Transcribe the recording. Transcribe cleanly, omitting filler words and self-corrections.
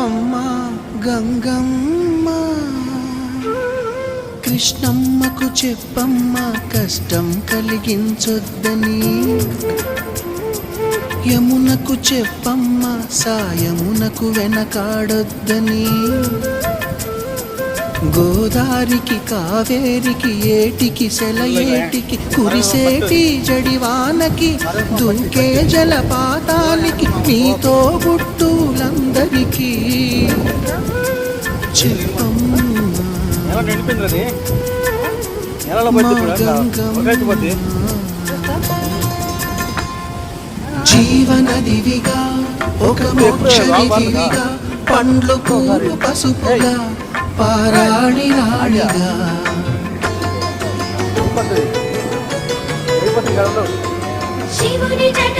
అమ్మా గంగమ్మ కృష్ణమ్మకు చెప్పమ్మా కష్టం కలిగించొద్దని, యమునకు చెప్పమ్మా సాయమునకు వెనకాడొద్దని, గోదారికి కావేరికి ఏటికి సెలయేటికి కురిసేటి జడివానకి దుంకే జలపాతానికి నీతో గుట్టులందరికీ చెప్పమ్మా జీవనదివిగా ఒక మోక్షనిధివిగా పండ్లు పూలు పసుపుగా పారాణి రాణిగా శివుని జట